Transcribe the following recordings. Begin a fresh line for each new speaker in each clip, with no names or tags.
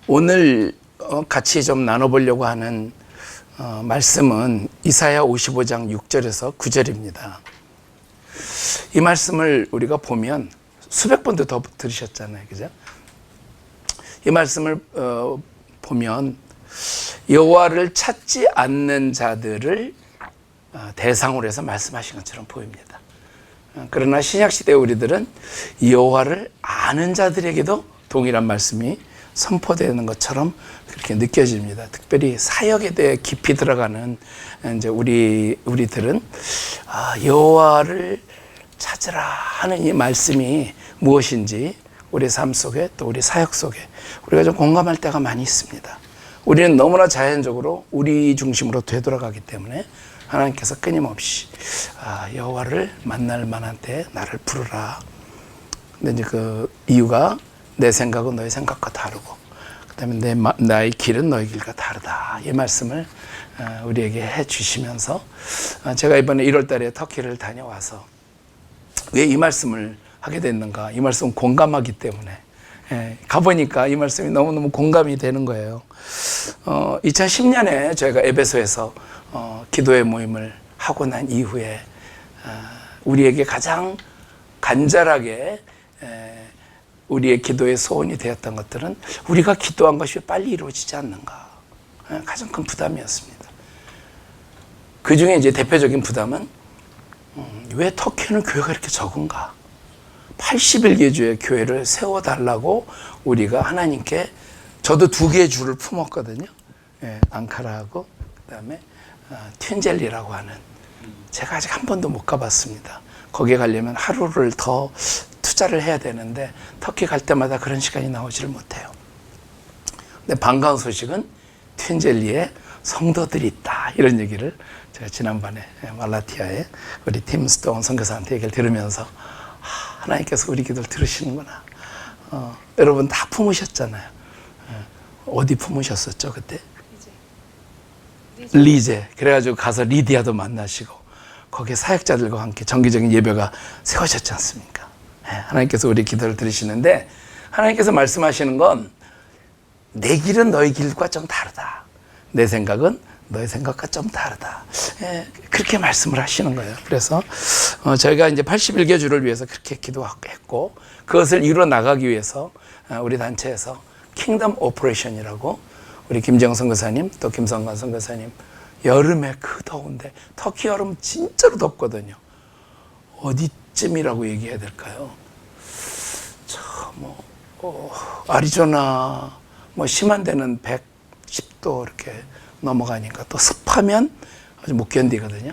오늘 같이 좀 나눠보려고 하는 말씀은 이사야 55장 6절에서 9절입니다. 이 말씀을 우리가 보면 수백 번도 더 들으셨잖아요. 그죠? 이 말씀을 보면 여호와를 찾지 않는 자들을 대상으로 해서 말씀하신 것처럼 보입니다. 그러나 신약시대 우리들은 여호와를 아는 자들에게도 동일한 말씀이 선포되는 것처럼 그렇게 느껴집니다. 특별히 사역에 대해 깊이 들어가는 이제 우리들은 여호와를 찾으라 하는 이 말씀이 무엇인지 우리 삶 속에 또 우리 사역 속에 우리가 좀 공감할 때가 많이 있습니다. 우리는 너무나 자연적으로 우리 중심으로 되돌아가기 때문에 하나님께서 끊임없이 여호와를 만날 만한 때 나를 부르라. 근데 이제 그 이유가 내 생각은 너의 생각과 다르고 그다음에 나의 길은 너의 길과 다르다. 이 말씀을 우리에게 해 주시면서 제가 이번에 1월 달에 터키를 다녀와서 왜 이 말씀을 하게 됐는가? 이 말씀은 공감하기 때문에 가보니까 이 말씀이 너무너무 공감이 되는 거예요. 2010년에 저희가 에베소에서 기도의 모임을 하고 난 이후에 우리에게 가장 간절하게 우리의 기도의 소원이 되었던 것들은 우리가 기도한 것이 빨리 이루어지지 않는가. 가장 큰 부담이었습니다. 그 중에 이제 대표적인 부담은 왜 터키는 교회가 이렇게 적은가? 81개 주의 교회를 세워달라고 우리가 하나님께 저도 2개의 주를 품었거든요. 앙카라하고 그다음에 튠젤리라고 하는 제가 아직 한 번도 못 가봤습니다. 거기에 가려면 하루를 더 투자를 해야 되는데 터키 갈 때마다 그런 시간이 나오지를 못해요. 근데 반가운 소식은 튠젤리에 성도들이 있다 이런 얘기를 제가 지난번에 말라티아에 우리 팀 스톤 선교사한테 얘기를 들으면서 하나님께서 우리 기도를 들으시는구나. 여러분 다 품으셨잖아요. 어디 품으셨었죠 그때? 리제. 그래가지고 가서 리디아도 만나시고 거기에 사역자들과 함께 정기적인 예배가 세워졌지 않습니까? 하나님께서 우리 기도를 들으시는데 하나님께서 말씀하시는 건 내 길은 너의 길과 좀 다르다. 내 생각은 너의 생각과 좀 다르다. 그렇게 말씀을 하시는 거예요. 그래서 저희가 이제 81개 주를 위해서 그렇게 기도했고 그것을 이루어 나가기 위해서 우리 단체에서 킹덤 오퍼레이션이라고 우리 김정 선교사님 또 김성관 선교사님 여름에 그 더운데 터키 여름 진짜로 덥거든요. 어디쯤이라고 얘기해야 될까요? 아리조나 심한 데는 110도 이렇게 넘어가니까 또 습하면 아주 못 견디거든요.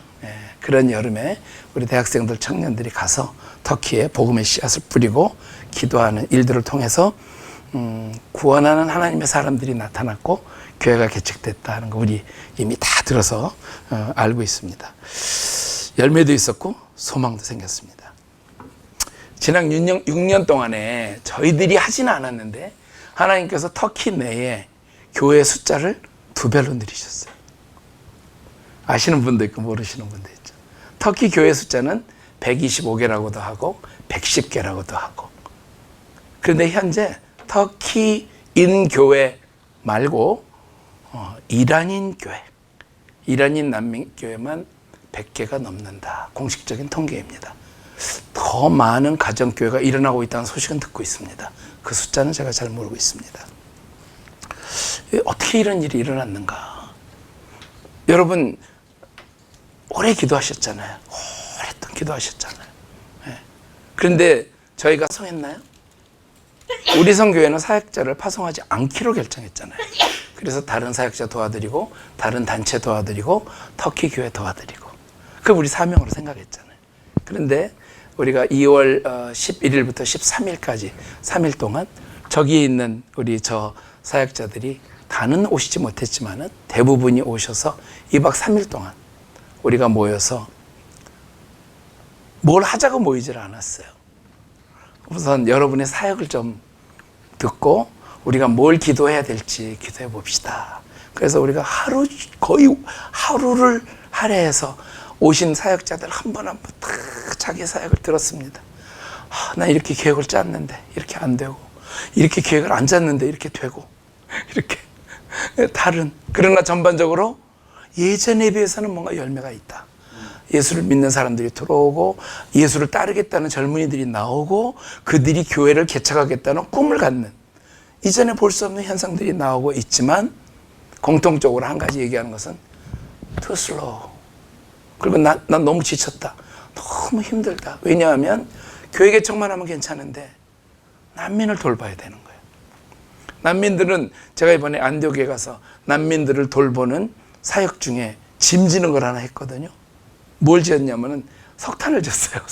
그런 여름에 우리 대학생들 청년들이 가서 터키에 복음의 씨앗을 뿌리고 기도하는 일들을 통해서 구원하는 하나님의 사람들이 나타났고 교회가 개척됐다 하는 거 우리 이미 다 들어서 알고 있습니다. 열매도 있었고 소망도 생겼습니다. 지난 6년 동안에 저희들이 하지는 않았는데 하나님께서 터키 내에 교회 숫자를 2배로 늘리셨어요. 아시는 분도 있고 모르시는 분도 있죠. 터키 교회 숫자는 125개라고도 하고 110개라고도 하고 그런데 현재 터키인 교회 말고 이란인 교회, 이란인 난민교회만 100개가 넘는다. 공식적인 통계입니다. 더 많은 가정교회가 일어나고 있다는 소식은 듣고 있습니다. 그 숫자는 제가 잘 모르고 있습니다. 어떻게 이런 일이 일어났는가? 여러분 오래 기도하셨잖아요. 오랫동안 기도하셨잖아요. 그런데 저희가 성했나요? 우리 성교회는 사역자를 파송하지 않기로 결정했잖아요. 그래서 다른 사역자 도와드리고 다른 단체 도와드리고 터키 교회 도와드리고 그 우리 사명으로 생각했잖아요. 그런데 우리가 2월 11일부터 13일까지 3일 동안 저기에 있는 우리 저 사역자들이 다는 오시지 못했지만은 대부분이 오셔서 2박 3일 동안 우리가 모여서 뭘 하자고 모이질 않았어요. 우선 여러분의 사역을 좀 듣고 우리가 뭘 기도해야 될지 기도해 봅시다. 그래서 우리가 거의 하루를 할애해서 오신 사역자들 한 번 한 번 다 자기 사역을 들었습니다. 나 이렇게 계획을 짰는데 이렇게 안 되고 이렇게 계획을 안 짰는데 이렇게 되고 이렇게 다른, 그러나 전반적으로 예전에 비해서는 뭔가 열매가 있다. 예수를 믿는 사람들이 들어오고 예수를 따르겠다는 젊은이들이 나오고 그들이 교회를 개척하겠다는 꿈을 갖는, 이전에 볼 수 없는 현상들이 나오고 있지만 공통적으로 한 가지 얘기하는 것은 too slow. 그리고 난 너무 지쳤다. 너무 힘들다. 왜냐하면 교회 개척만 하면 괜찮은데 난민을 돌봐야 되는 거예요. 난민들은, 제가 이번에 안디옥에 가서 난민들을 돌보는 사역 중에 짐 지는 걸 하나 했거든요. 뭘 지었냐면은 석탄을 졌어요.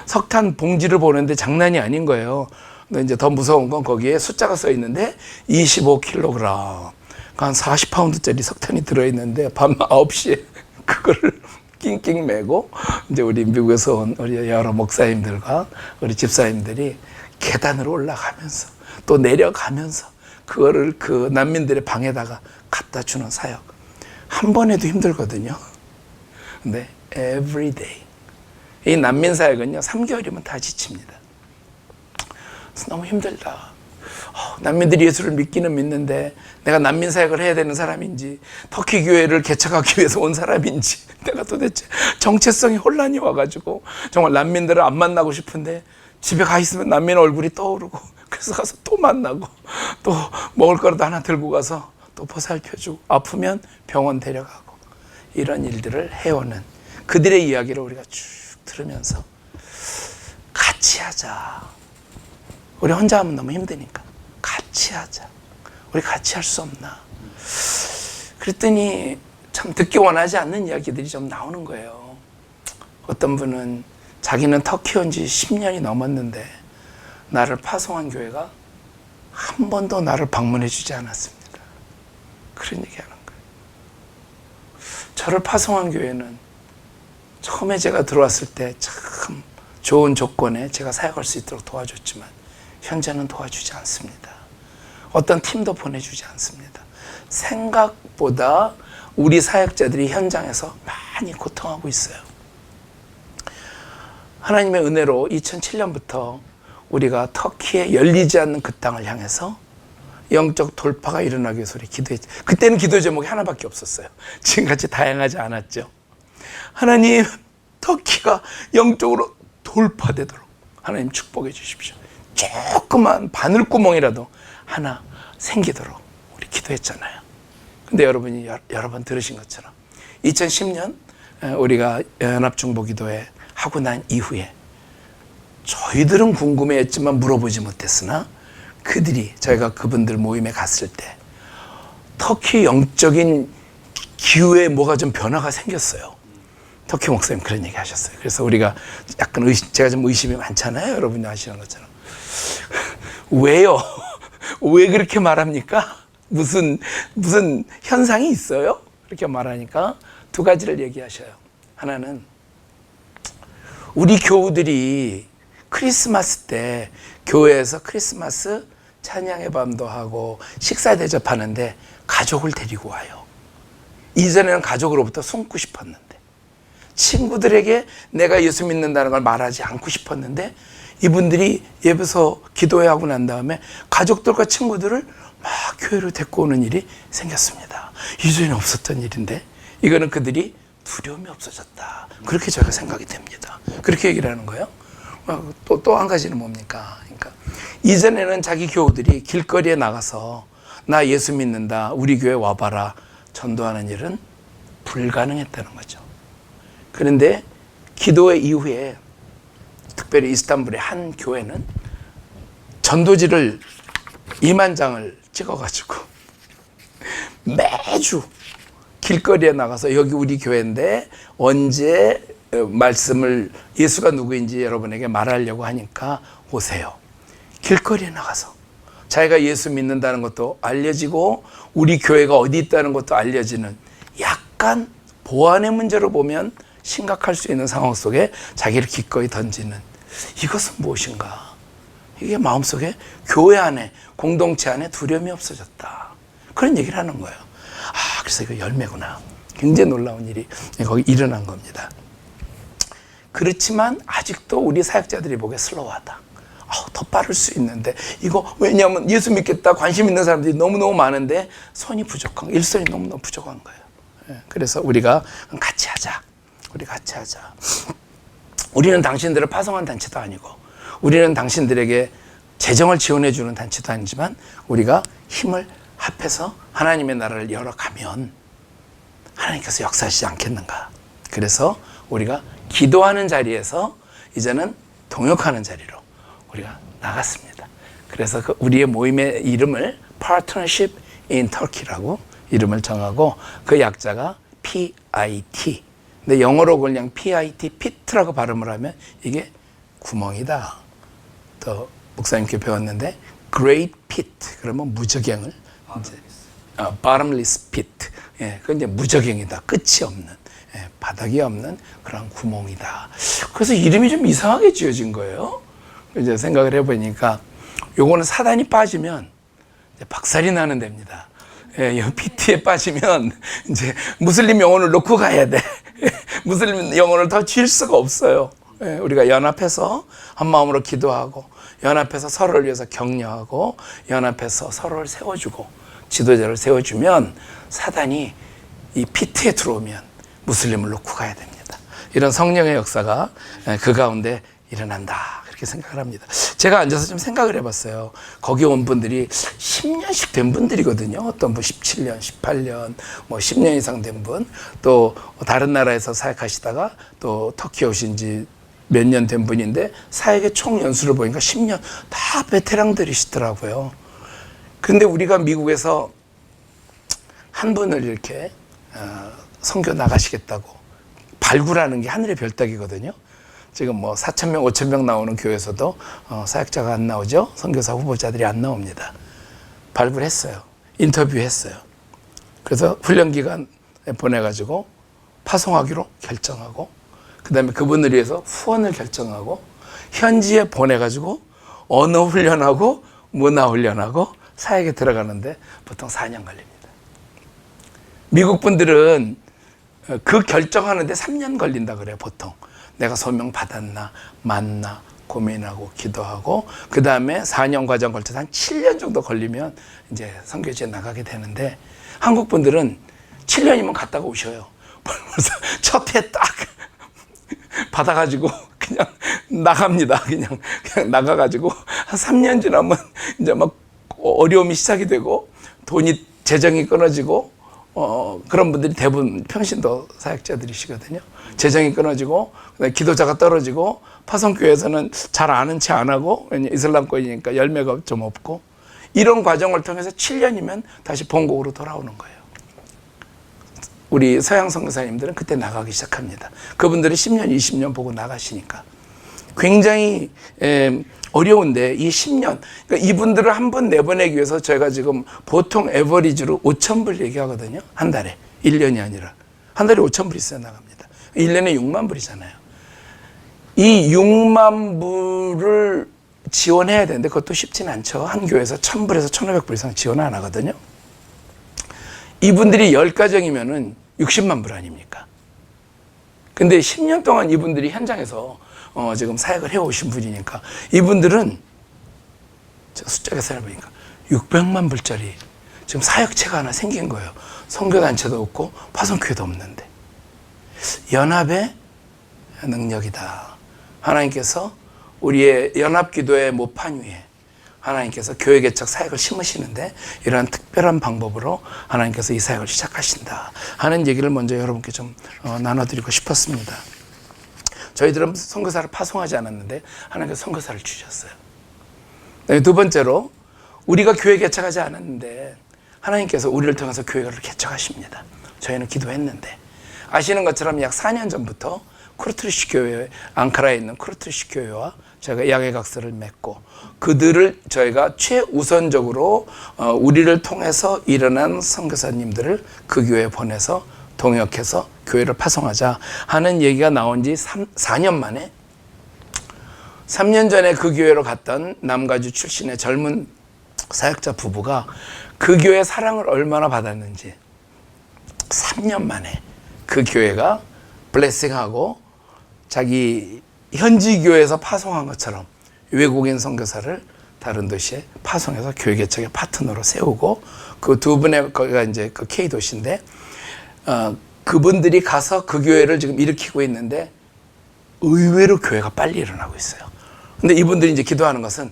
석탄 봉지를 보는데 장난이 아닌 거예요. 근데 이제 더 무서운 건 거기에 숫자가 써 있는데 25kg, 한 40파운드짜리 석탄이 들어있는데 밤 9시에 그거를 낑낑 메고 이제 우리 미국에서 온 우리 여러 목사님들과 우리 집사님들이 계단으로 올라가면서 또 내려가면서 그거를 그 난민들의 방에다가 갖다 주는 사역. 한 번 해도 힘들거든요. 근데 every day. 이 난민 사역은요, 3개월이면 다 지칩니다. 그래서 너무 힘들다. 난민들이 예수를 믿기는 믿는데 내가 난민 사역을 해야 되는 사람인지, 터키 교회를 개척하기 위해서 온 사람인지, 내가 도대체 정체성이 혼란이 와가지고 정말 난민들을 안 만나고 싶은데 집에 가 있으면 난민 얼굴이 떠오르고, 그래서 가서 또 만나고 또 먹을 거라도 하나 들고 가서 또 보살펴주고, 아프면 병원 데려가고, 이런 일들을 해오는 그들의 이야기를 우리가 쭉 들으면서 같이 하자. 우리 혼자 하면 너무 힘드니까 같이 하자. 우리 같이 할 수 없나. 그랬더니 참 듣기 원하지 않는 이야기들이 좀 나오는 거예요. 어떤 분은 자기는 터키 온 지 10년이 넘었는데 나를 파송한 교회가 한 번도 나를 방문해 주지 않았습니다. 그런 얘기하는 거예요. 저를 파송한 교회는 처음에 제가 들어왔을 때 참 좋은 조건에 제가 사역할 수 있도록 도와줬지만 현재는 도와주지 않습니다. 어떤 팀도 보내주지 않습니다. 생각보다 우리 사역자들이 현장에서 많이 고통하고 있어요. 하나님의 은혜로 2007년부터 우리가 터키에 열리지 않는 그 땅을 향해서 영적 돌파가 일어나기 위해서 우리 기도했죠. 그때는 기도 제목이 하나밖에 없었어요. 지금같이 다양하지 않았죠. 하나님, 터키가 영적으로 돌파되도록 하나님 축복해 주십시오. 조그만 바늘구멍이라도 하나 생기도록 우리 기도했잖아요. 근데 여러분이 여러 번 들으신 것처럼 2010년 우리가 연합중보기도회 하고 난 이후에 저희들은 궁금해했지만 물어보지 못했으나 그들이, 저희가 그분들 모임에 갔을 때 터키 영적인 기후에 뭐가 좀 변화가 생겼어요. 터키 목사님 그런 얘기 하셨어요. 그래서 우리가 약간 제가 좀 의심이 많잖아요. 여러분이 아시는 것처럼. 왜요? 왜 그렇게 말합니까? 무슨 현상이 있어요? 그렇게 말하니까 두 가지를 얘기하셔요. 하나는 우리 교우들이 크리스마스 때 교회에서 크리스마스 찬양의 밤도 하고 식사 대접하는데 가족을 데리고 와요. 이전에는 가족으로부터 숨고 싶었는데, 친구들에게 내가 예수 믿는다는 걸 말하지 않고 싶었는데, 이분들이 예배서 기도회 하고 난 다음에 가족들과 친구들을 막 교회로 데리고 오는 일이 생겼습니다. 이전에 없었던 일인데 이거는 그들이 두려움이 없어졌다. 그렇게 저희가 생각이 됩니다. 그렇게 얘기를 하는 거예요. 또 한 가지는 뭡니까? 그러니까 이전에는 자기 교우들이 길거리에 나가서 나 예수 믿는다, 우리 교회 와봐라 전도하는 일은 불가능했다는 거죠. 그런데 기도회 이후에 특별히 이스탄불의 한 교회는 전도지를 2만 장을 찍어가지고 매주 길거리에 나가서 여기 우리 교회인데 언제 말씀을, 예수가 누구인지 여러분에게 말하려고 하니까 오세요. 길거리에 나가서 자기가 예수 믿는다는 것도 알려지고 우리 교회가 어디 있다는 것도 알려지는, 약간 보안의 문제로 보면 심각할 수 있는 상황 속에 자기를 기꺼이 던지는, 이것은 무엇인가? 이게 마음속에 교회 안에, 공동체 안에 두려움이 없어졌다. 그런 얘기를 하는 거예요. 그래서 이거 열매구나. 굉장히 놀라운 일이 거기 일어난 겁니다. 그렇지만 아직도 우리 사역자들이 보기에 슬로우하다. 더 빠를 수 있는데 이거 왜냐하면 예수 믿겠다 관심 있는 사람들이 너무너무 많은데 손이 부족한 거예요. 일손이 너무너무 부족한 거예요. 그래서 우리가 같이 하자. 우리 같이 하자. 우리는 당신들을 파송한 단체도 아니고 우리는 당신들에게 재정을 지원해 주는 단체도 아니지만 우리가 힘을 합해서 하나님의 나라를 열어가면 하나님께서 역사하시지 않겠는가. 그래서 우리가 기도하는 자리에서 이제는 동역하는 자리로 우리가 나갔습니다. 그래서 그 우리의 모임의 이름을 Partnership in Turkey라고 이름을 정하고 그 약자가 PIT. 근데 영어로 그냥 PIT, pit라고 발음을 하면 이게 구멍이다. 또 목사님께 배웠는데 Great Pit 그러면 무저갱을 이제 bottomless pit. 예, 그건 이제 무저갱이다. 끝이 없는, 바닥이 없는 그런 구멍이다. 그래서 이름이 좀 이상하게 지어진 거예요. 이제 생각을 해보니까 요거는 사단이 빠지면 이제 박살이 나는 데입니다. 이 피트에 빠지면 이제 무슬림 영혼을 놓고 가야 돼. 무슬림 영혼을 더 질 수가 없어요. 우리가 연합해서 한 마음으로 기도하고 연합해서 서로를 위해서 격려하고 연합해서 서로를 세워주고 지도자를 세워주면 사단이 이 피트에 들어오면 무슬림을 놓고 가야 됩니다. 이런 성령의 역사가 그 가운데 일어난다. 그렇게 생각을 합니다. 제가 앉아서 좀 생각을 해봤어요. 거기 온 분들이 10년씩 된 분들이거든요. 어떤 분 17년, 18년, 뭐 10년 이상 된 분, 또 다른 나라에서 사역하시다가 또 터키 오신 지 몇 년 된 분인데 사역의 총 연수를 보니까 10년 다 베테랑들이시더라고요. 그런데 우리가 미국에서 한 분을 이렇게 선교 나가시겠다고 발굴하는 게 하늘의 별따기거든요. 지금 뭐 4,000명, 5,000명 나오는 교회에서도 사역자가 안 나오죠. 선교사 후보자들이 안 나옵니다. 발굴했어요. 인터뷰했어요. 그래서 훈련기간 보내가지고 파송하기로 결정하고 그 다음에 그분을 위해서 후원을 결정하고 현지에 보내가지고 언어 훈련하고 문화 훈련하고 사역에 들어가는데 보통 4년 걸립니다. 미국 분들은 그 결정하는데 3년 걸린다 그래요. 보통. 내가 소명 받았나 맞나 고민하고 기도하고 그 다음에 4년 과정 걸쳐서 한 7년 정도 걸리면 이제 선교지에 나가게 되는데 한국 분들은 7년이면 갔다가 오셔요. 그래서 첫 해 딱 받아가지고 그냥 나갑니다. 그냥 나가가지고 한 3년 지나면 이제 막 어려움이 시작이 되고 돈이 재정이 끊어지고 그런 분들이 대부분 평신도 사역자들이시거든요. 재정이 끊어지고 기도자가 떨어지고 파송교회에서는 잘 아는 체 안 하고 이슬람권이니까 열매가 좀 없고 이런 과정을 통해서 7년이면 다시 본국으로 돌아오는 거예요. 우리 서양 선교사님들은 그때 나가기 시작합니다. 그분들이 10년, 20년 보고 나가시니까 굉장히 어려운데 이 10년, 그러니까 이분들을 한 번 내보내기 위해서 저희가 지금 보통 에버리지로 5,000불 얘기하거든요. 한 달에. 1년이 아니라. 한 달에 5,000불 있어야 나갑니다. 1년에 6만 불이잖아요. 이 6만 불을 지원해야 되는데 그것도 쉽지는 않죠. 한 교회에서 1,000불에서 1,500불 이상 지원 안 하거든요. 이분들이 10가정이면은 60만 불 아닙니까? 근데 10년 동안 이분들이 현장에서 지금 사역을 해오신 분이니까 이분들은 제가 숫자 계산해보니까 600만 불짜리 지금 사역체가 하나 생긴 거예요. 선교단체도 없고 파송교회도 없는데 연합의 능력이다. 하나님께서 우리의 연합기도의 모판 위에 하나님께서 교회 개척 사역을 심으시는데 이러한 특별한 방법으로 하나님께서 이 사역을 시작하신다 하는 얘기를 먼저 여러분께 좀 나눠드리고 싶었습니다. 저희들은 선교사를 파송하지 않았는데 하나님께서 선교사를 주셨어요. 두 번째로 우리가 교회 개척하지 않았는데 하나님께서 우리를 통해서 교회를 개척하십니다. 저희는 기도했는데 아시는 것처럼 약 4년 전부터 쿠르트리시 교회, 앙카라에 있는 쿠르트리시 교회와 저희가 양해각서를 맺고 그들을 저희가 최우선적으로 우리를 통해서 일어난 선교사님들을 그 교회에 보내서 동역해서 교회를 파송하자 하는 얘기가 나온 지 4년 만에 3년 전에 그 교회로 갔던 남가주 출신의 젊은 사역자 부부가 그 교회의 사랑을 얼마나 받았는지 3년 만에 그 교회가 블레싱하고 자기 현지 교회에서 파송한 것처럼 외국인 선교사를 다른 도시에 파송해서 교회 개척의 파트너로 세우고 그 두 분의 거기가 이제 그 K 도시인데 그분들이 가서 그 교회를 지금 일으키고 있는데 의외로 교회가 빨리 일어나고 있어요. 근데 이분들이 이제 기도하는 것은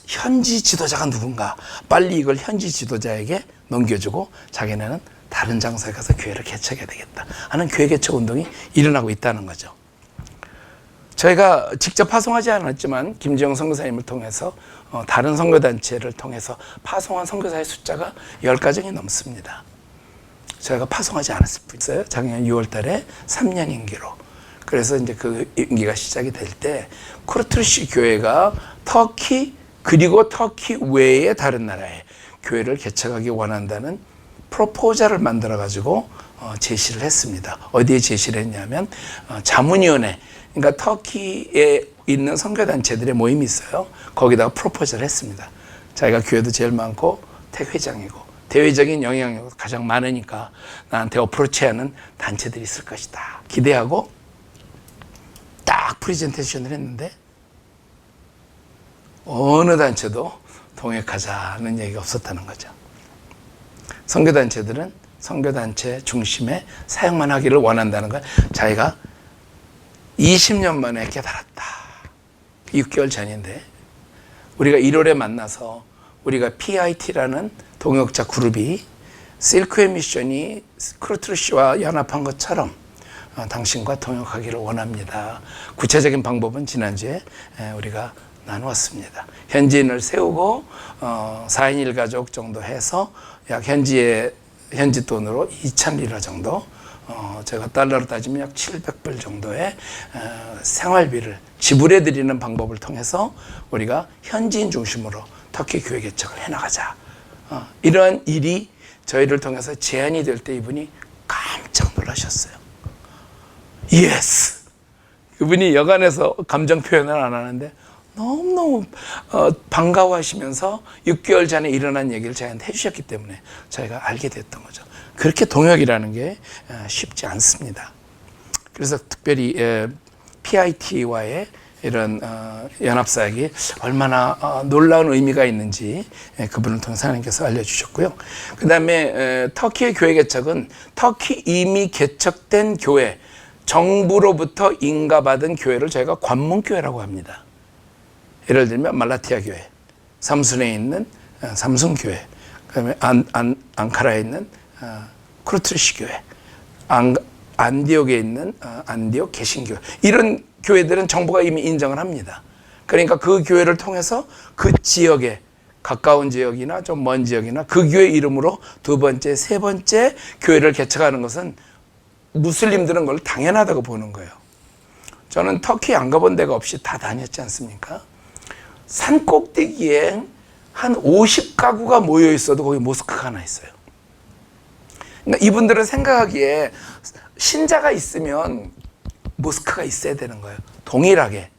현지 지도자가 누군가 빨리 이걸 현지 지도자에게 넘겨주고 자기네는 다른 장소에 가서 교회를 개척해야 되겠다 하는 교회 개척 운동이 일어나고 있다는 거죠. 저희가 직접 파송하지 않았지만 김지영 선교사님을 통해서 다른 선교단체를 통해서 파송한 선교사의 숫자가 10가정이 넘습니다. 저희가 파송하지 않았을 뿐이었어요. 작년 6월 달에 3년 임기로. 그래서 이제 그 임기가 시작이 될 때 쿠르트루시 교회가 터키 그리고 터키 외의 다른 나라에 교회를 개척하기 원한다는 프로포저를 만들어 가지고 제시를 했습니다. 어디에 제시를 했냐면 자문위원회, 그러니까 터키에 있는 선교단체들의 모임이 있어요. 거기다가 프로포저를 했습니다. 자기가 교회도 제일 많고 대회장이고 대외적인 영향력도 가장 많으니까 나한테 어프로치하는 단체들이 있을 것이다 기대하고 딱 프레젠테이션을 했는데 어느 단체도 동역하자는 얘기가 없었다는 거죠. 선교단체들은 선교단체 중심에 사역만 하기를 원한다는 걸 자기가 20년 만에 깨달았다. 6개월 전인데 우리가 1월에 만나서 우리가 PIT라는 동역자 그룹이 실크웨이 미션이 쿠르트루시와 연합한 것처럼 당신과 동역하기를 원합니다. 구체적인 방법은 지난주에 우리가 나누었습니다. 현지인을 세우고 4인 1가족 정도 해서 약 현지 돈으로 2,000리라 정도, 제가 달러로 따지면 약 700불 정도의 생활비를 지불해 드리는 방법을 통해서 우리가 현지인 중심으로 터키 교회 개척을 해나가자. 이러한 일이 저희를 통해서 제안이 될 때 이분이 깜짝 놀라셨어요. 예스! 그분이 여간해서 감정 표현을 안 하는데 너무너무 반가워하시면서 6개월 전에 일어난 얘기를 저희한테 해주셨기 때문에 저희가 알게 됐던 거죠. 그렇게 동역이라는 게 쉽지 않습니다. 그래서 특별히 PIT와의 이런 연합사역이 얼마나 놀라운 의미가 있는지 그분을 통해서 하나님께서 알려주셨고요. 그 다음에 터키의 교회 개척은 터키 이미 개척된 교회, 정부로부터 인가받은 교회를 저희가 관문교회라고 합니다. 예를 들면 말라티아 교회, 삼순에 있는 삼순교회, 그 다음에 앙카라에 있는 쿠르트루시 교회, 안디옥에 있는 안디옥 개신교회, 이런 교회들은 정부가 이미 인정을 합니다. 그러니까 그 교회를 통해서 그 지역에 가까운 지역이나 좀 먼 지역이나 그 교회 이름으로 두 번째, 세 번째 교회를 개척하는 것은 무슬림들은 그걸 당연하다고 보는 거예요. 저는 터키 안 가본 데가 없이 다 다녔지 않습니까? 산 꼭대기에 한 50가구가 모여 있어도 거기 모스크가 하나 있어요. 그러니까 이분들은 생각하기에 신자가 있으면 모스크가 있어야 되는 거예요. 동일하게.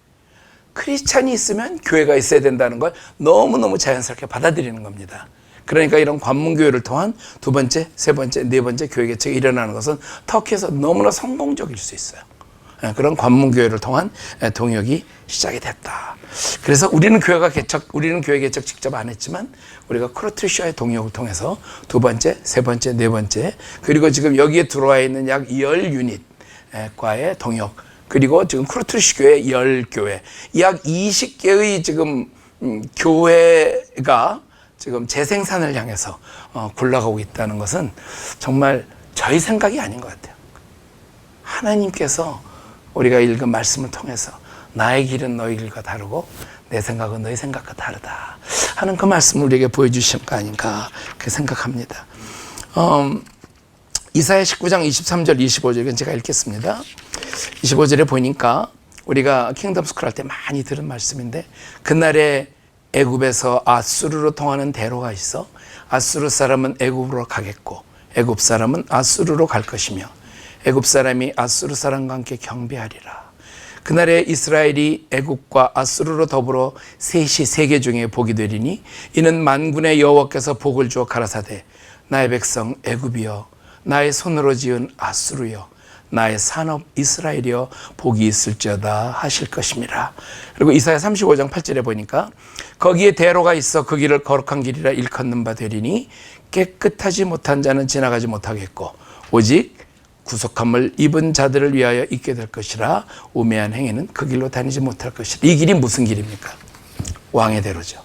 크리스찬이 있으면 교회가 있어야 된다는 걸 너무너무 자연스럽게 받아들이는 겁니다. 그러니까 이런 관문교회를 통한 두 번째, 세 번째, 네 번째 교회 개척이 일어나는 것은 터키에서 너무나 성공적일 수 있어요. 그런 관문교회를 통한 동역이 시작이 됐다. 그래서 우리는 교회 개척 직접 안 했지만 우리가 쿠르트루시와의 동역을 통해서 두 번째, 세 번째, 네 번째, 그리고 지금 여기에 들어와 있는 약 10유닛과의 동역, 그리고 지금 쿠르트루시 교회 10교회, 약 20개의 지금 교회가 지금 재생산을 향해서 굴러가고 있다는 것은 정말 저희 생각이 아닌 것 같아요. 하나님께서 우리가 읽은 말씀을 통해서 나의 길은 너희 길과 다르고 내 생각은 너희 생각과 다르다 하는 그 말씀을 우리에게 보여주시는 거 아닌가 그렇게 생각합니다. 이사야 19장 23절 25절은 제가 읽겠습니다. 25절에 보니까 우리가 킹덤 스쿨 할 때 많이 들은 말씀인데, 그날에 애굽에서 아수르로 통하는 대로가 있어 아수르 사람은 애굽으로 가겠고 애굽 사람은 아수르로 갈 것이며 애굽 사람이 아수르 사람과 함께 경배하리라. 그날에 이스라엘이 애굽과 아수르로 더불어 셋이 세계 중에 복이 되리니 이는 만군의 여호와께서 복을 주어 가라사대 나의 백성 애굽이여 나의 손으로 지은 아수르여 나의 산업 이스라엘이여 복이 있을지어다 하실 것임이라. 그리고 이사야 35장 8절에 보니까 거기에 대로가 있어 그 길을 거룩한 길이라 일컫는 바 되리니 깨끗하지 못한 자는 지나가지 못하겠고 오직 구속함을 입은 자들을 위하여 있게 될 것이라. 우매한 행위는 그 길로 다니지 못할 것이라. 이 길이 무슨 길입니까? 왕의 대로죠.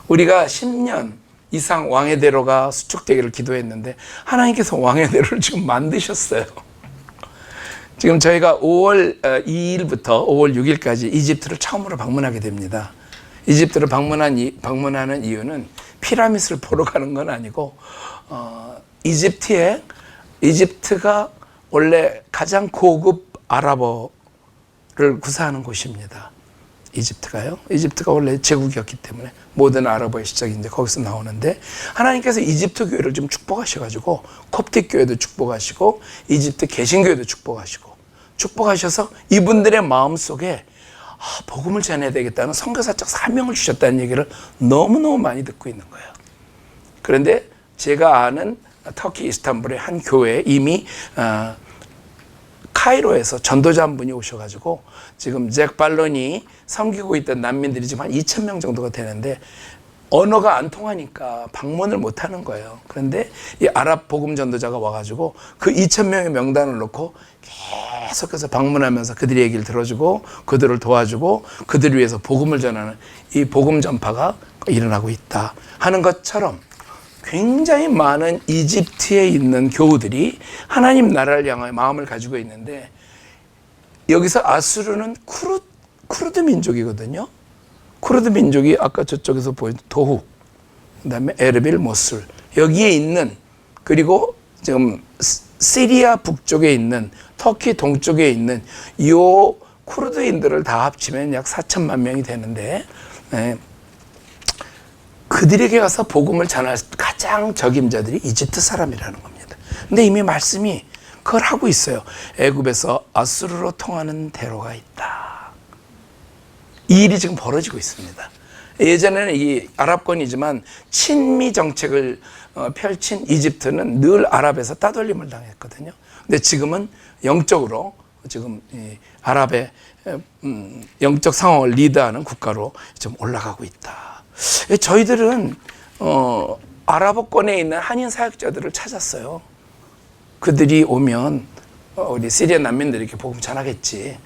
우리가 10년 이상 왕의 대로가 수축되기를 기도했는데 하나님께서 왕의 대로를 지금 만드셨어요. 지금 저희가 5월 2일부터 5월 6일까지 이집트를 처음으로 방문하게 됩니다. 이집트를 방문하는 이유는 피라미드를 보러 가는 건 아니고 이집트가 원래 가장 고급 아랍어를 구사하는 곳입니다. 이집트가 원래 제국이었기 때문에 모든 아랍어의 시작이 이제 거기서 나오는데, 하나님께서 이집트 교회를 좀 축복하셔가지고 콥틱 교회도 축복하시고 이집트 개신교회도 축복하셔서 이분들의 마음 속에 복음을 전해야 되겠다는 선교사적 사명을 주셨다는 얘기를 너무너무 많이 듣고 있는 거예요. 그런데 제가 아는 터키 이스탄불의 한 교회에 이미 카이로에서 전도자 한 분이 오셔가지고 지금 잭 발론이 섬기고 있던 난민들이 지금 한 2,000명 정도가 되는데 언어가 안 통하니까 방문을 못 하는 거예요. 그런데 이 아랍 복음 전도자가 와가지고 그 2,000명의 명단을 놓고 계속해서 방문하면서 그들의 얘기를 들어주고 그들을 도와주고 그들을 위해서 복음을 전하는 이 복음 전파가 일어나고 있다 하는 것처럼, 굉장히 많은 이집트에 있는 교우들이 하나님 나라를 향하여 마음을 가지고 있는데, 여기서 아수르는 쿠르드 민족이거든요. 쿠르드 민족이 아까 저쪽에서 보인 도후, 그다음에 에르빌, 모술, 여기에 있는, 그리고 지금 시리아 북쪽에 있는, 터키 동쪽에 있는 이 쿠르드인들을 다 합치면 약 4천만 명이 되는데, 그들에게 가서 복음을 전할 가장 적임자들이 이집트 사람이라는 겁니다. 근데 이미 말씀이 그걸 하고 있어요. 애굽에서 아수르로 통하는 대로가 있다. 이 일이 지금 벌어지고 있습니다. 예전에는 이 아랍권이지만 친미 정책을 펼친 이집트는 늘 아랍에서 따돌림을 당했거든요. 근데 지금은 영적으로 지금 이 아랍의 영적 상황을 리드하는 국가로 좀 올라가고 있다. 저희들은 아랍어권에 있는 한인 사역자들을 찾았어요. 그들이 오면 우리 시리아 난민들이 이렇게 복음 전하겠지.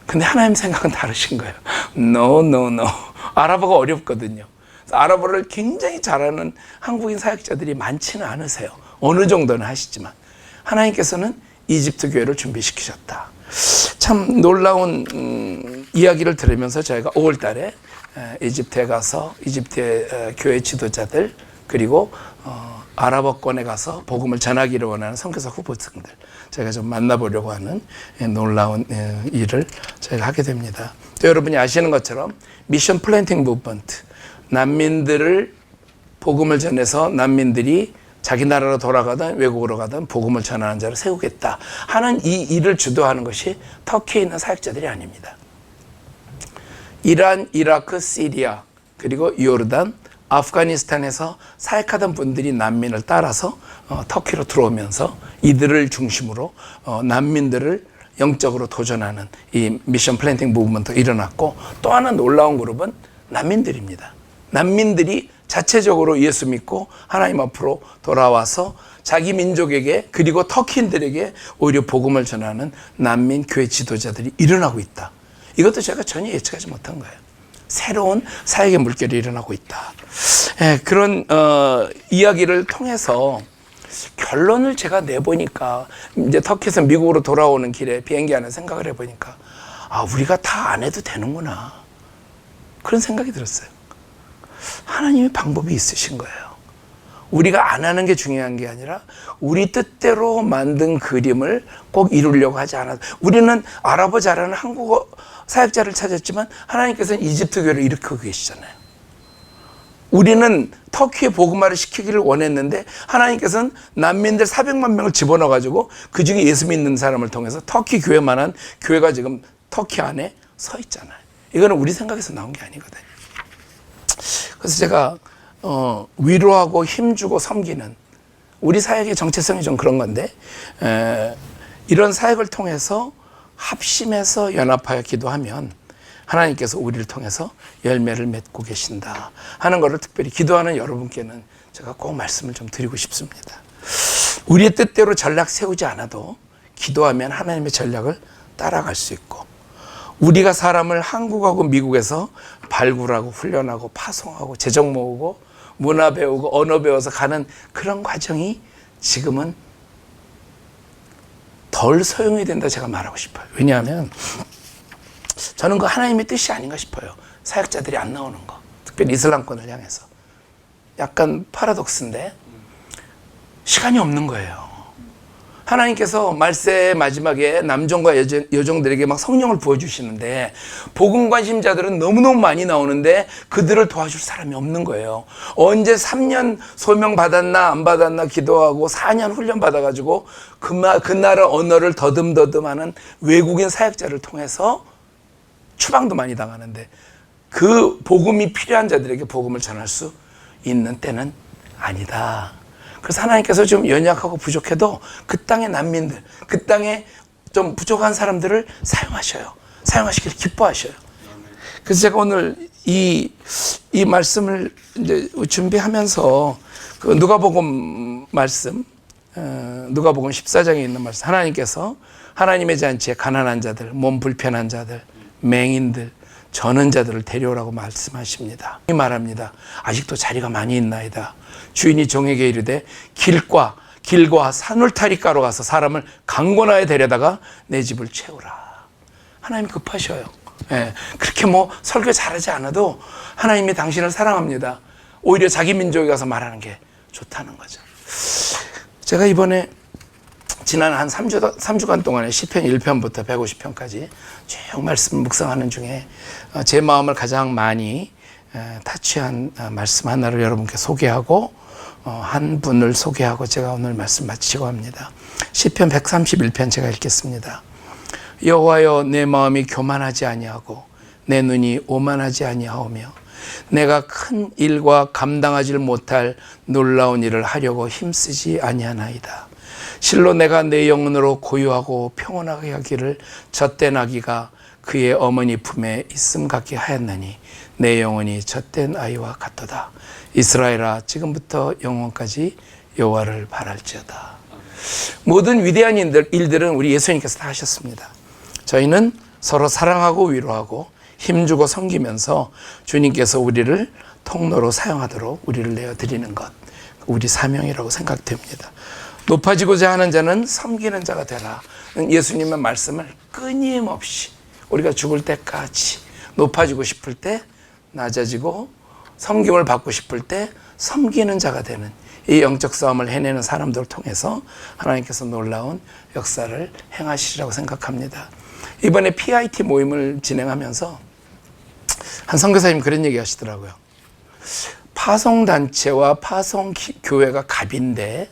근데 하나님 생각은 다르신 거예요. No. 아랍어가 어렵거든요. 아랍어를 굉장히 잘하는 한국인 사역자들이 많지는 않으세요. 어느 정도는 하시지만 하나님께서는 이집트 교회를 준비시키셨다. 참 놀라운 이야기를 들으면서 저희가 5월 달에 이집트에 가서 이집트의 교회 지도자들, 그리고 아랍어권에 가서 복음을 전하기를 원하는 선교사 후보층들 저희가 좀 만나보려고 하는 놀라운 일을 저희가 하게 됩니다. 또 여러분이 아시는 것처럼 미션 플랜팅 무브먼트, 난민들을 복음을 전해서 난민들이 자기 나라로 돌아가든 외국으로 가든 복음을 전하는 자를 세우겠다 하는 이 일을 주도하는 것이 터키에 있는 사역자들이 아닙니다. 이란, 이라크, 시리아, 그리고 요르단, 아프가니스탄에서 사역하던 분들이 난민을 따라서 터키로 들어오면서 이들을 중심으로 난민들을 영적으로 도전하는 이 미션 플랜팅 무브먼트가 일어났고, 또 하나 놀라운 그룹은 난민들입니다. 난민들이 자체적으로 예수 믿고 하나님 앞으로 돌아와서 자기 민족에게, 그리고 터키인들에게 오히려 복음을 전하는 난민 교회 지도자들이 일어나고 있다. 이것도 제가 전혀 예측하지 못한 거예요. 새로운 사역의 물결이 일어나고 있다. 그런 이야기를 통해서 결론을 제가 내보니까, 이제 터키에서 미국으로 돌아오는 길에 비행기 안에 생각을 해보니까, 우리가 다 안 해도 되는구나, 그런 생각이 들었어요. 하나님의 방법이 있으신 거예요. 우리가 안 하는 게 중요한 게 아니라 우리 뜻대로 만든 그림을 꼭 이루려고 하지 않아도, 우리는 아랍어 잘하는 한국어 사역자를 찾았지만 하나님께서는 이집트 교회를 일으키고 계시잖아요. 우리는 터키에 복음화를 시키기를 원했는데 하나님께서는 난민들 400만 명을 집어넣어가지고 그 중에 예수 믿는 사람을 통해서 터키 교회만한 교회가 지금 터키 안에 서 있잖아요. 이거는 우리 생각에서 나온 게 아니거든요. 그래서 제가 위로하고 힘주고 섬기는 우리 사역의 정체성이 좀 그런 건데, 이런 사역을 통해서 합심해서 연합하여 기도하면 하나님께서 우리를 통해서 열매를 맺고 계신다 하는 것을 특별히 기도하는 여러분께는 제가 꼭 말씀을 좀 드리고 싶습니다. 우리의 뜻대로 전략 세우지 않아도 기도하면 하나님의 전략을 따라갈 수 있고, 우리가 사람을 한국하고 미국에서 발굴하고 훈련하고 파송하고 재정 모으고 문화 배우고 언어 배워서 가는 그런 과정이 지금은 덜 소용이 된다 제가 말하고 싶어요. 왜냐하면 저는 그 하나님의 뜻이 아닌가 싶어요. 사역자들이 안 나오는 거, 특별히 이슬람권을 향해서. 약간 파라독스인데 시간이 없는 거예요. 하나님께서 말세 마지막에 남종과 여종들에게 막 성령을 부어주시는데 복음 관심자들은 너무너무 많이 나오는데 그들을 도와줄 사람이 없는 거예요. 언제 3년 소명 받았나 안 받았나 기도하고 4년 훈련 받아가지고 그 나라 언어를 더듬더듬하는 외국인 사역자를 통해서 추방도 많이 당하는데 그 복음이 필요한 자들에게 복음을 전할 수 있는 때는 아니다. 그래서 하나님께서 좀 연약하고 부족해도 그 땅의 난민들, 그 땅에 좀 부족한 사람들을 사용하셔요. 사용하시기를 기뻐하셔요. 그래서 제가 오늘 이 말씀을 이제 준비하면서 그 누가복음 말씀, 누가복음 14장에 있는 말씀, 하나님께서 하나님의 잔치에 가난한 자들, 몸 불편한 자들, 맹인들, 전원자들을 데려오라고 말씀하십니다. 이 말합니다. 아직도 자리가 많이 있나이다. 주인이 종에게 이르되 길과 산울타리가로 가서 사람을 강권하여 데려다가 내 집을 채우라. 하나님 급하셔요. 예, 그렇게 뭐 설교 잘하지 않아도 하나님이 당신을 사랑합니다. 오히려 자기 민족에 가서 말하는 게 좋다는 거죠. 제가 이번에 지난 한 3주간 동안에 시편 1편부터 150편까지 쭉 말씀 묵상하는 중에 제 마음을 가장 많이 타치한 말씀 하나를 여러분께 소개하고 한 분을 소개하고 제가 오늘 말씀 마치고 합니다. 시편 131편 제가 읽겠습니다. 여호와여, 내 마음이 교만하지 아니하고 내 눈이 오만하지 아니하오며 내가 큰 일과 감당하지 못할 놀라운 일을 하려고 힘쓰지 아니하나이다. 실로 내가 내 영혼으로 고요하고 평온하게 하기를 젖된 아기가 그의 어머니 품에 있음 같게 하였나니 내 영혼이 젖된 아이와 같도다. 이스라엘아, 지금부터 영원까지 여호와를 바랄지어다. 모든 위대한 일들은 우리 예수님께서 다 하셨습니다. 저희는 서로 사랑하고 위로하고 힘주고 섬기면서 주님께서 우리를 통로로 사용하도록 우리를 내어드리는 것, 우리 사명이라고 생각됩니다. 높아지고자 하는 자는 섬기는 자가 되라. 예수님의 말씀을 끊임없이 우리가 죽을 때까지 높아지고 싶을 때 낮아지고 섬김을 받고 싶을 때 섬기는 자가 되는 이 영적 싸움을 해내는 사람들을 통해서 하나님께서 놀라운 역사를 행하시리라고 생각합니다. 이번에 PIT 모임을 진행하면서 한 선교사님이 그런 얘기 하시더라고요. 파송단체와 파송교회가 갑인데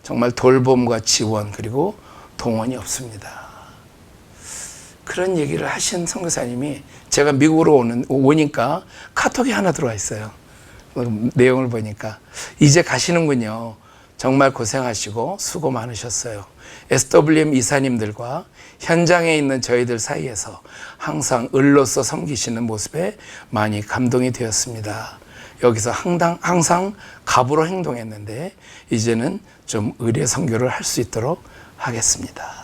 정말 돌봄과 지원 그리고 동원이 없습니다. 그런 얘기를 하신 선교사님이 제가 미국으로 오니까 카톡이 하나 들어와 있어요. 내용을 보니까 이제 가시는군요. 정말 고생하시고 수고 많으셨어요. SWM 이사님들과 현장에 있는 저희들 사이에서 항상 을로서 섬기시는 모습에 많이 감동이 되었습니다. 여기서 항상 갑으로 행동했는데 이제는 좀 의례 선교를 할 수 있도록 하겠습니다.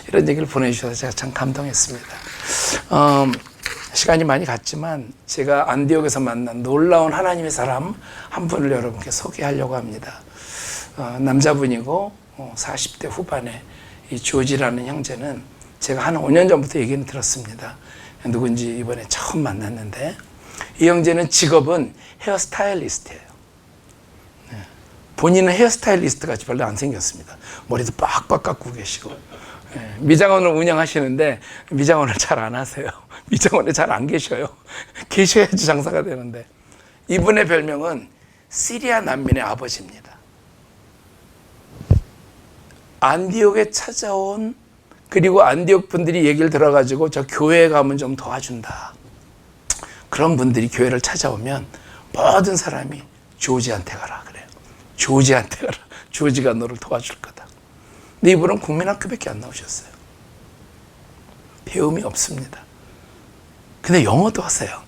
이런 얘기를 보내주셔서 제가 참 감동했습니다. 시간이 많이 갔지만 제가 안디옥에서 만난 놀라운 하나님의 사람 한 분을 여러분께 소개하려고 합니다. 남자분이고 40대 후반에 이 조지라는 형제는 제가 한 5년 전부터 얘기는 들었습니다. 누군지 이번에 처음 만났는데 이 형제는 직업은 헤어스타일리스트예요. 네. 본인은 헤어스타일리스트 같이 별로 안 생겼습니다. 머리도 빡빡 깎고 계시고 네. 미장원을 운영하시는데 미장원을 잘 안 하세요. 미장원에 잘 안 계셔요. 계셔야지 장사가 되는데 이분의 별명은 시리아 난민의 아버지입니다. 안디옥에 찾아온 그리고 안디옥 분들이 얘기를 들어가지고 저 교회에 가면 좀 도와준다. 그런 분들이 교회를 찾아오면 모든 사람이 조지한테 가라 그래요. 조지한테 가라. 조지가 너를 도와줄 거다. 근데 이분은 국민학교밖에 안 나오셨어요. 배움이 없습니다. 근데 영어도 하세요.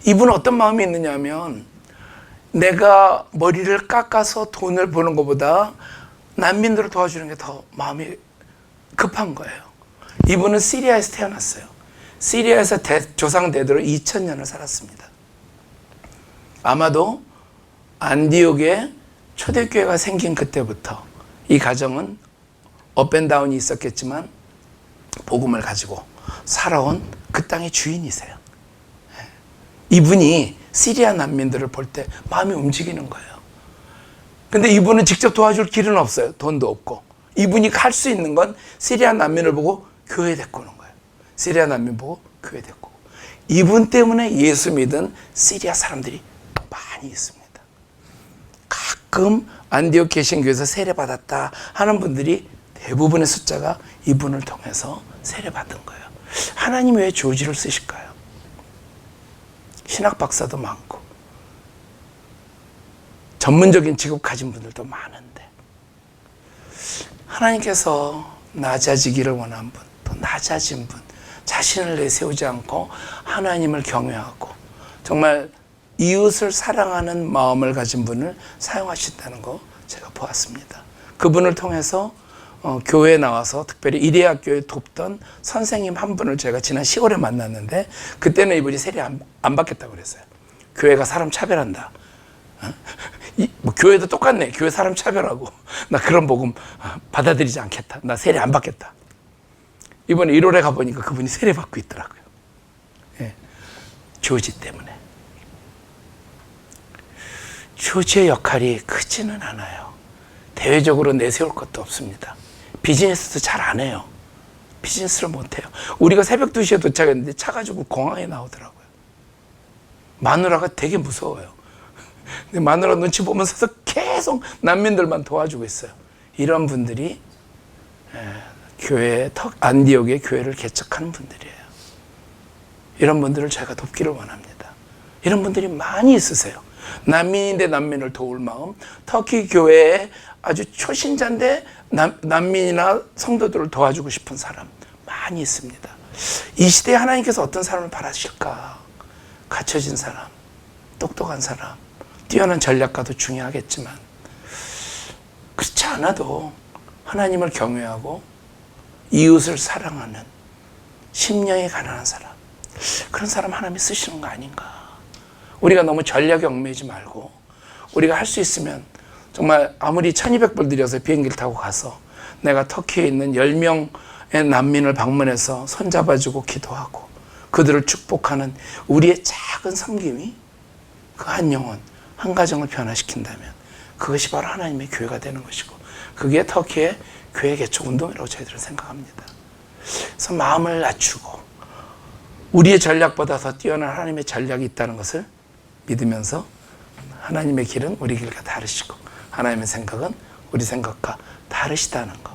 이분은 어떤 마음이 있느냐 하면 내가 머리를 깎아서 돈을 버는 것보다 난민들을 도와주는 게 더 마음이 급한 거예요. 이분은 시리아에서 태어났어요. 시리아에서 조상 대대로 2000년을 살았습니다. 아마도 안디옥에 초대교회가 생긴 그때부터 이 가정은 업앤다운이 있었겠지만 복음을 가지고 살아온 그 땅의 주인이세요. 이분이 시리아 난민들을 볼 때 마음이 움직이는 거예요. 근데 이분은 직접 도와줄 길은 없어요. 돈도 없고. 이분이 할 수 있는 건 시리아 난민을 보고 교회 데리고 오는 거예요. 시리아 난민 보고 교회 데리고 오고. 이분 때문에 예수 믿은 시리아 사람들이 많이 있습니다. 가끔 안디옥 개신교에서 세례받았다 하는 분들이 대부분의 숫자가 이분을 통해서 세례받은 거예요. 하나님이 왜 조지를 쓰실까요? 신학 박사도 많고 전문적인 직업 가진 분들도 많은데 하나님께서 낮아지기를 원한 분, 또 낮아진 분, 자신을 내세우지 않고 하나님을 경외하고 정말 이웃을 사랑하는 마음을 가진 분을 사용하신다는 거 제가 보았습니다. 그분을 통해서 교회에 나와서 특별히 이대학교에 돕던 선생님 한 분을 제가 지난 10월에 만났는데 그때는 이분이 세례 안 받겠다고 그랬어요. 교회가 사람 차별한다. 뭐 교회도 똑같네. 교회 사람 차별하고 나 그런 복음 받아들이지 않겠다. 나 세례 안 받겠다. 이번에 1월에 가보니까 그분이 세례 받고 있더라고요. 예. 조지 때문에. 조지의 역할이 크지는 않아요. 대외적으로 내세울 것도 없습니다. 비즈니스도 잘 안 해요. 비즈니스를 못 해요. 우리가 새벽 2시에 도착했는데 차 가지고 공항에 나오더라고요. 마누라가 되게 무서워요. 근데 마누라 눈치 보면서 계속 난민들만 도와주고 있어요. 이런 분들이 교회, 안디옥의 교회를 개척하는 분들이에요. 이런 분들을 제가 돕기를 원합니다. 이런 분들이 많이 있으세요. 난민인데 난민을 도울 마음, 터키 교회에 아주 초신자인데 난민이나 성도들을 도와주고 싶은 사람 많이 있습니다. 이 시대에 하나님께서 어떤 사람을 바라실까? 갖춰진 사람, 똑똑한 사람, 뛰어난 전략가도 중요하겠지만 그렇지 않아도 하나님을 경외하고 이웃을 사랑하는 심령이 가난한 사람, 그런 사람 하나님이 쓰시는 거 아닌가? 우리가 너무 전략에 얽매이지 말고 우리가 할 수 있으면 정말 아무리 1200불 들여서 비행기를 타고 가서 내가 터키에 있는 10명의 난민을 방문해서 손잡아주고 기도하고 그들을 축복하는 우리의 작은 섬김이 그 한 영혼, 한 가정을 변화시킨다면 그것이 바로 하나님의 교회가 되는 것이고 그게 터키의 교회 개척 운동이라고 저희들은 생각합니다. 그래서 마음을 낮추고 우리의 전략보다 더 뛰어난 하나님의 전략이 있다는 것을 믿으면서 하나님의 길은 우리 길과 다르시고 하나님의 생각은 우리 생각과 다르시다는 것,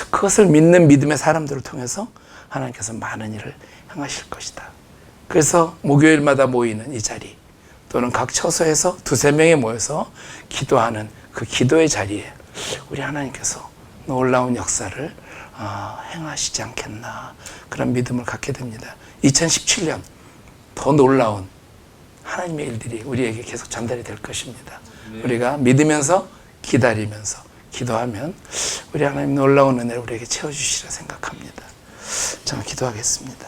그것을 믿는 믿음의 사람들을 통해서 하나님께서 많은 일을 행하실 것이다. 그래서 목요일마다 모이는 이 자리 또는 각 처소에서 2-3명이 모여서 기도하는 그 기도의 자리에 우리 하나님께서 놀라운 역사를 행하시지 않겠나, 그런 믿음을 갖게 됩니다. 2017년 더 놀라운 하나님의 일들이 우리에게 계속 전달이 될 것입니다. 네. 우리가 믿으면서 기다리면서 기도하면 우리 하나님 놀라운 은혜를 우리에게 채워주시리라 생각합니다. 저는 기도하겠습니다.